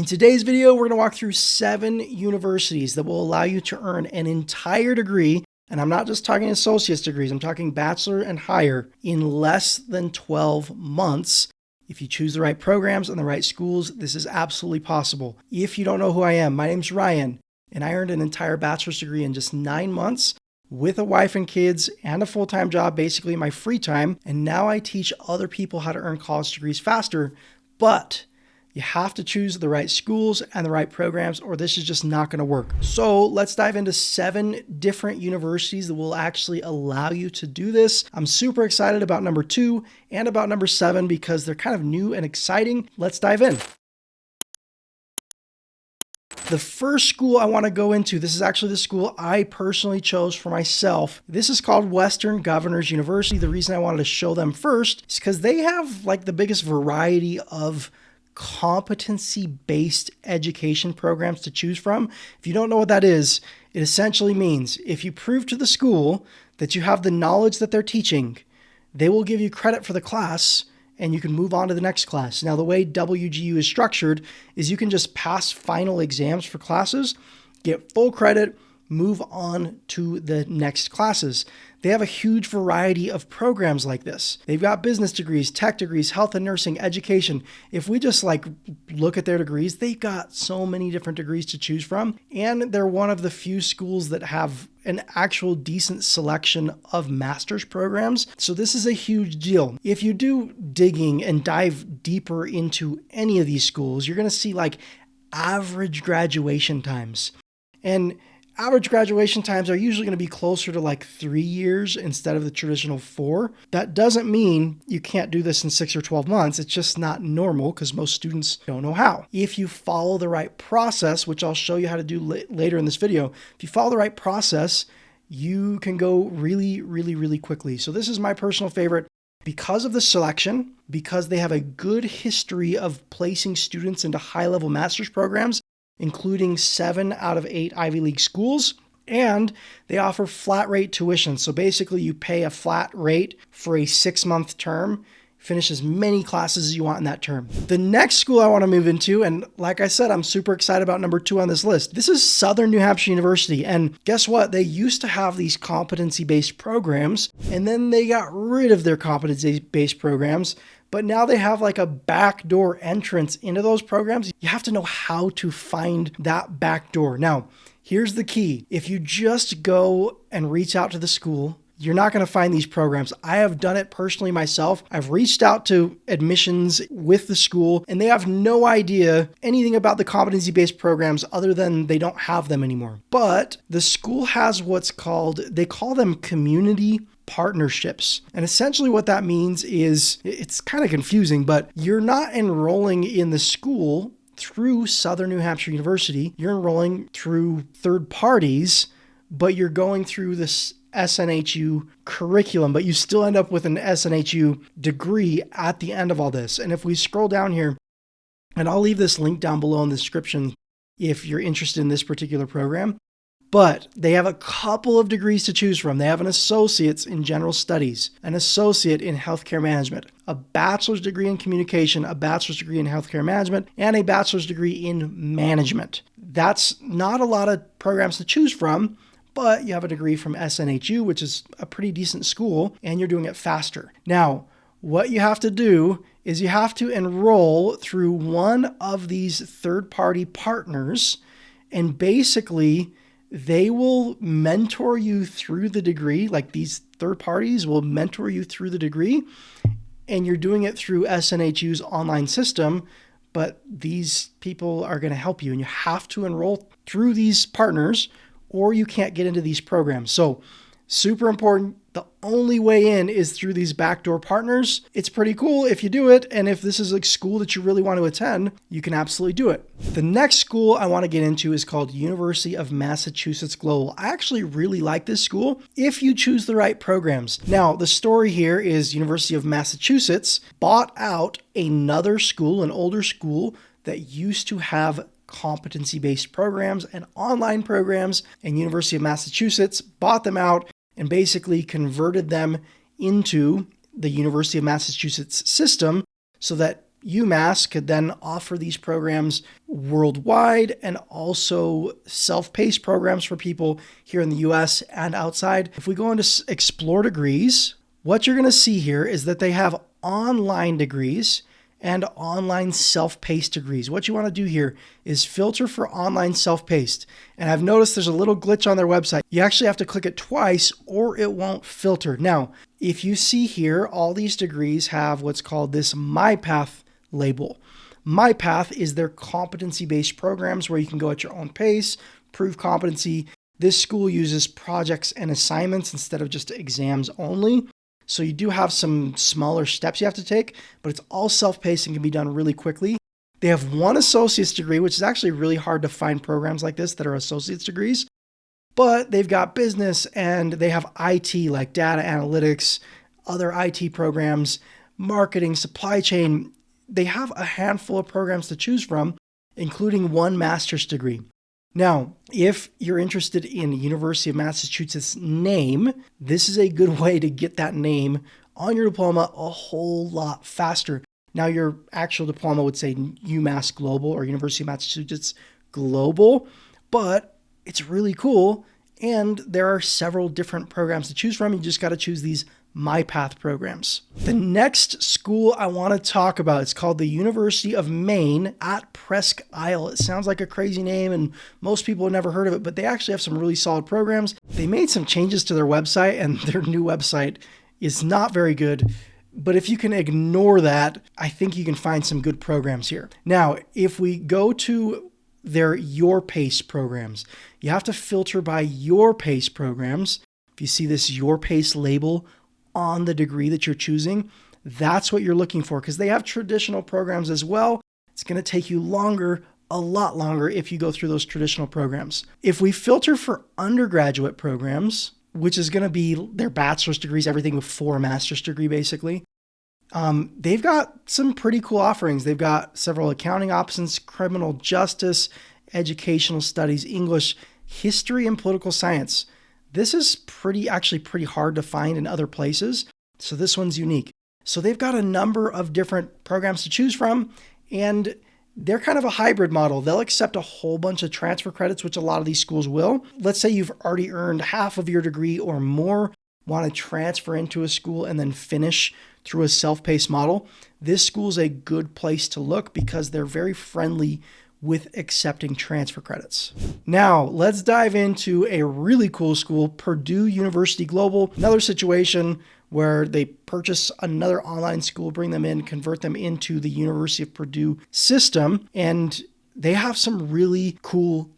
In today's video, we're going to walk through 7 universities that will allow you to earn an entire degree, and I'm not just talking associate's degrees, I'm talking bachelor and higher, in less than 12 months. If you choose the right programs and the right schools, this is absolutely possible. If you don't know who I am, my name's Ryan, and I earned an entire bachelor's degree in just 9 months with a wife and kids and a full-time job, basically in my free time, and now I teach other people how to earn college degrees faster, but you have to choose the right schools and the right programs, or this is just not going to work. So let's dive into 7 different universities that will actually allow you to do this. I'm super excited about number 2 and about number 7 because they're kind of new and exciting. Let's dive in. The first school I want to go into, this is actually the school I personally chose for myself. This is called Western Governors University. The reason I wanted to show them first is because they have like the biggest variety of competency-based education programs to choose from. If you don't know what that is, it essentially means if you prove to the school that you have the knowledge that they're teaching, they will give you credit for the class and you can move on to the next class. Now, the way WGU is structured is you can just pass final exams for classes, get full credit, move on to the next classes. They have a huge variety of programs like this. They've got business degrees, tech degrees, health and nursing, education. If we just look at their degrees, they've got so many different degrees to choose from. And they're one of the few schools that have an actual decent selection of master's programs. So this is a huge deal. If you do digging and dive deeper into any of these schools, you're going to see average graduation times. And average graduation times are usually going to be closer to 3 years instead of the traditional 4. That doesn't mean you can't do this in 6 or 12 months. It's just not normal because most students don't know how. If you follow the right process, which I'll show you how to do later in this video, if you follow the right process, you can go really, really, really quickly. So this is my personal favorite because of the selection, because they have a good history of placing students into high-level master's programs, including 7 out of 8 Ivy League schools, and they offer flat rate tuition. So basically you pay a flat rate for a 6-month term, finish as many classes as you want in that term. The next school I want to move into, and like I said, I'm super excited about number 2 on this list. This is Southern New Hampshire University, and guess what? They used to have these competency-based programs, and then they got rid of their competency-based programs, but now they have a backdoor entrance into those programs. You have to know how to find that back door. Now, here's the key. If you just go and reach out to the school, you're not going to find these programs. I have done it personally myself. I've reached out to admissions with the school, and they have no idea anything about the competency-based programs other than they don't have them anymore. But the school has they call them community partnerships. And essentially what that means is, it's kind of confusing, but you're not enrolling in the school through Southern New Hampshire University. You're enrolling through third parties, but you're going through this SNHU curriculum, but you still end up with an SNHU degree at the end of all this. And if we scroll down here, and I'll leave this link down below in the description if you're interested in this particular program, but they have a couple of degrees to choose from. They have an associate's in general studies, an associate in healthcare management, a bachelor's degree in communication, a bachelor's degree in healthcare management, and a bachelor's degree in management. That's not a lot of programs to choose from, but you have a degree from SNHU, which is a pretty decent school, and you're doing it faster. Now, what you have to do is you have to enroll through one of these third-party partners, and basically they will mentor you through the degree. These third parties will mentor you through the degree, and you're doing it through SNHU's online system, but these people are going to help you, and you have to enroll through these partners or you can't get into these programs. So super important. The only way in is through these backdoor partners. It's pretty cool if you do it. And if this is a school that you really want to attend, you can absolutely do it. The next school I want to get into is called University of Massachusetts Global. I actually really like this school if you choose the right programs. Now, the story here is University of Massachusetts bought out another school, an older school that used to have competency-based programs and online programs, and University of Massachusetts bought them out and basically converted them into the University of Massachusetts system so that UMass could then offer these programs worldwide and also self-paced programs for people here in the US and outside. If we go into Explore Degrees, what you're going to see here is that they have online degrees and online self-paced degrees. What you want to do here is filter for online self-paced. And I've noticed there's a little glitch on their website. You actually have to click it twice or it won't filter. Now, if you see here, all these degrees have what's called this MyPath label. MyPath is their competency-based programs where you can go at your own pace, prove competency. This school uses projects and assignments instead of just exams only. So you do have some smaller steps you have to take, but it's all self-paced and can be done really quickly. They have one associate's degree, which is actually really hard to find programs like this that are associate's degrees, but they've got business and they have IT like data analytics, other IT programs, marketing, supply chain. They have a handful of programs to choose from, including one master's degree. Now, if you're interested in University of Massachusetts name, this is a good way to get that name on your diploma a whole lot faster. Now, your actual diploma would say UMass Global or University of Massachusetts Global, but it's really cool. And there are several different programs to choose from. You just got to choose these MyPath programs. The next school I want to talk about, it's called the University of Maine at Presque Isle. It sounds like a crazy name and most people have never heard of it, but they actually have some really solid programs. They made some changes to their website and their new website is not very good. But if you can ignore that, I think you can find some good programs here. Now, if we go to their Your Pace programs, you have to filter by Your Pace programs. If you see this Your Pace label on the degree that you're choosing, that's what you're looking for because they have traditional programs as well. It's going to take you longer, a lot longer if you go through those traditional programs. If we filter for undergraduate programs, which is going to be their bachelor's degrees, everything before a master's degree, basically, they've got some pretty cool offerings. They've got several accounting options, criminal justice, educational studies, English, history, and political science. This is actually pretty hard to find in other places. So this one's unique. So they've got a number of different programs to choose from, and they're kind of a hybrid model. They'll accept a whole bunch of transfer credits, which a lot of these schools will. Let's say you've already earned half of your degree or more, want to transfer into a school and then finish through a self-paced model. This school's a good place to look because they're very friendly with accepting transfer credits. Now, let's dive into a really cool school, Purdue University Global. Another situation where they purchase another online school, bring them in, convert them into the University of Purdue system, and they have some really cool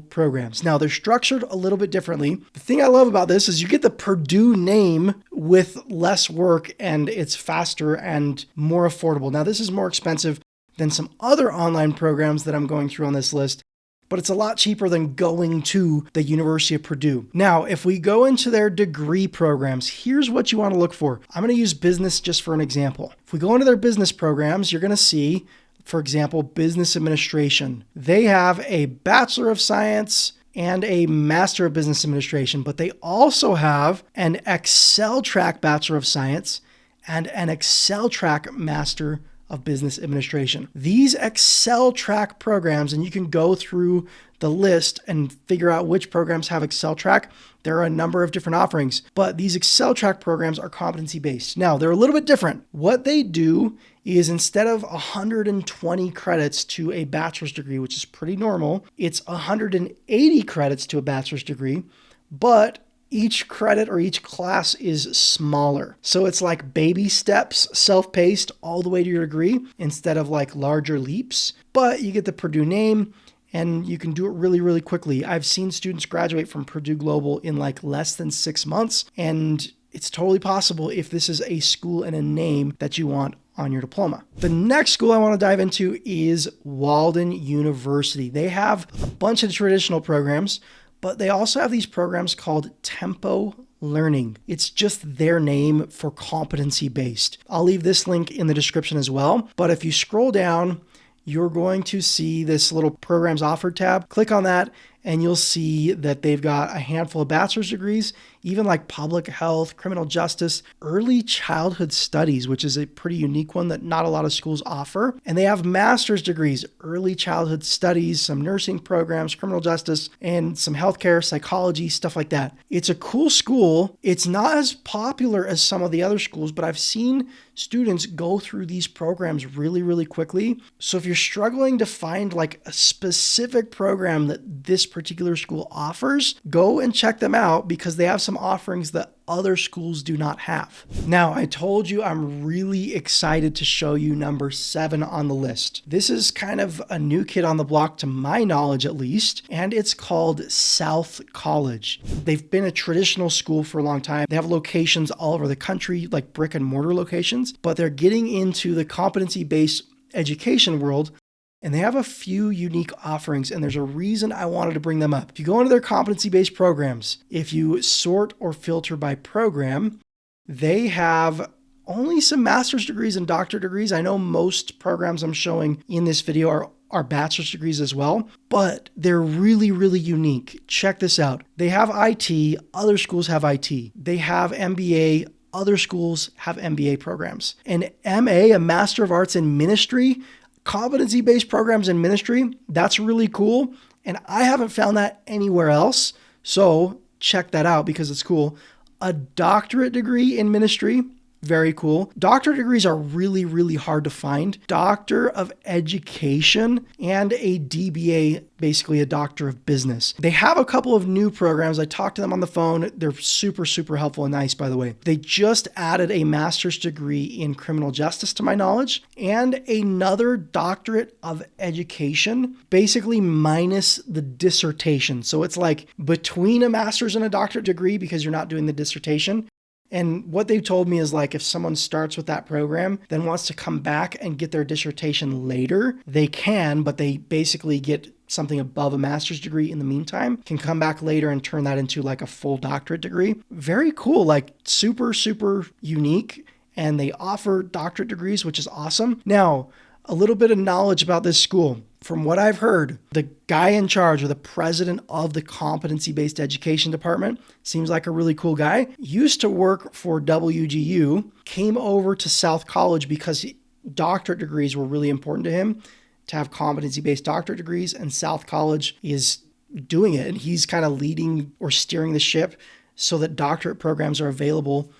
programs. Now, they're structured a little bit differently. The thing I love about this is you get the Purdue name with less work, and it's faster and more affordable. Now, this is more expensive than some other online programs that I'm going through on this list, but it's a lot cheaper than going to the University of Purdue. Now, if we go into their degree programs, here's what you want to look for. I'm going to use business just for an example. If we go into their business programs, you're going to see, for example, business administration. They have a Bachelor of Science and a Master of Business Administration, but they also have an Excel Track Bachelor of Science and an Excel Track Master of Business Administration. These Excel Track programs, and you can go through the list and figure out which programs have Excel Track. There are a number of different offerings, but these Excel Track programs are competency-based. Now, they're a little bit different. What they do is instead of 120 credits to a bachelor's degree, which is pretty normal, it's 180 credits to a bachelor's degree, but each credit or each class is smaller. So it's like baby steps, self-paced all the way to your degree instead of like larger leaps, but you get the Purdue name and you can do it really, really quickly. I've seen students graduate from Purdue Global in like less than 6 months, and it's totally possible if this is a school and a name that you want on your diploma. The next school I want to dive into is Walden University. They have a bunch of traditional programs, but they also have these programs called Tempo Learning. It's just their name for competency-based. I'll leave this link in the description as well. But if you scroll down, you're going to see this little programs offered tab. Click on that and you'll see that they've got a handful of bachelor's degrees even like public health, criminal justice, early childhood studies, which is a pretty unique one that not a lot of schools offer. And they have master's degrees, early childhood studies, some nursing programs, criminal justice, and some healthcare, psychology, stuff like that. It's a cool school. It's not as popular as some of the other schools, but I've seen students go through these programs really, really quickly. So if you're struggling to find like a specific program that this particular school offers, go and check them out because they have some offerings that other schools do not have. Now, I told you I'm really excited to show you number 7 on the list. This is kind of a new kid on the block to my knowledge at least, and it's called South College. They've been a traditional school for a long time. They have locations all over the country, like brick and mortar locations, but they're getting into the competency-based education world. And they have a few unique offerings, and there's a reason I wanted to bring them up. If you go into their competency-based programs, if you sort or filter by program, they have only some master's degrees and doctorate degrees. I know most programs I'm showing in this video are bachelor's degrees as well, but they're really, really unique. Check this out. They have IT, other schools have IT. They have MBA, other schools have MBA programs. An MA, a Master of Arts in Ministry, competency-based programs in ministry, that's really cool. And I haven't found that anywhere else. So check that out because it's cool. A doctorate degree in ministry, very cool. Doctorate degrees are really, really hard to find. Doctor of Education and a DBA, basically a Doctor of Business. They have a couple of new programs. I talked to them on the phone. They're super, super helpful and nice, by the way. They just added a master's degree in criminal justice to my knowledge and another Doctorate of Education, basically minus the dissertation. So it's like between a master's and a doctorate degree because you're not doing the dissertation. And what they've told me is like if someone starts with that program, then wants to come back and get their dissertation later, they can, but they basically get something above a master's degree in the meantime, can come back later and turn that into like a full doctorate degree. Very cool, like super, super unique. And they offer doctorate degrees, which is awesome. Now, a little bit of knowledge about this school. From what I've heard, the guy in charge or the president of the competency-based education department seems like a really cool guy. Used to work for WGU, came over to South College because doctorate degrees were really important to him to have competency-based doctorate degrees, and South College is doing it. And he's kind of leading or steering the ship so that doctorate programs are available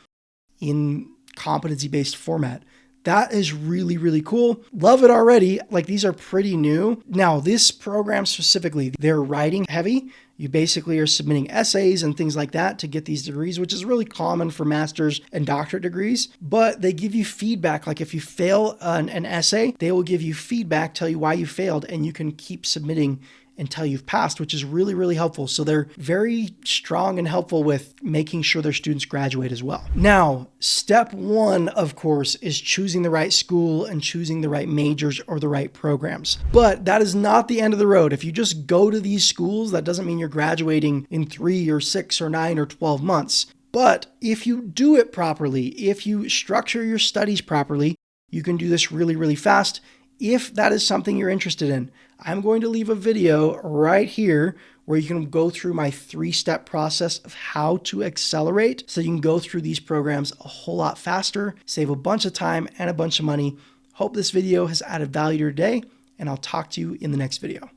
in competency-based format. That is really, really cool. Love it already. Like these are pretty new. Now, this program specifically, they're writing heavy. You basically are submitting essays and things like that to get these degrees, which is really common for master's and doctorate degrees. But they give you feedback. Like if you fail an essay, they will give you feedback, tell you why you failed, and you can keep submitting until you've passed, which is really, really helpful. So they're very strong and helpful with making sure their students graduate as well. Now, step 1, of course, is choosing the right school and choosing the right majors or the right programs. But that is not the end of the road. If you just go to these schools, that doesn't mean you're graduating in 3 or 6 or 9 or 12 months. But if you do it properly, if you structure your studies properly, you can do this really, really fast. If that is something you're interested in, I'm going to leave a video right here where you can go through my 3-step process of how to accelerate so you can go through these programs a whole lot faster, save a bunch of time and a bunch of money. Hope this video has added value to your day, and I'll talk to you in the next video.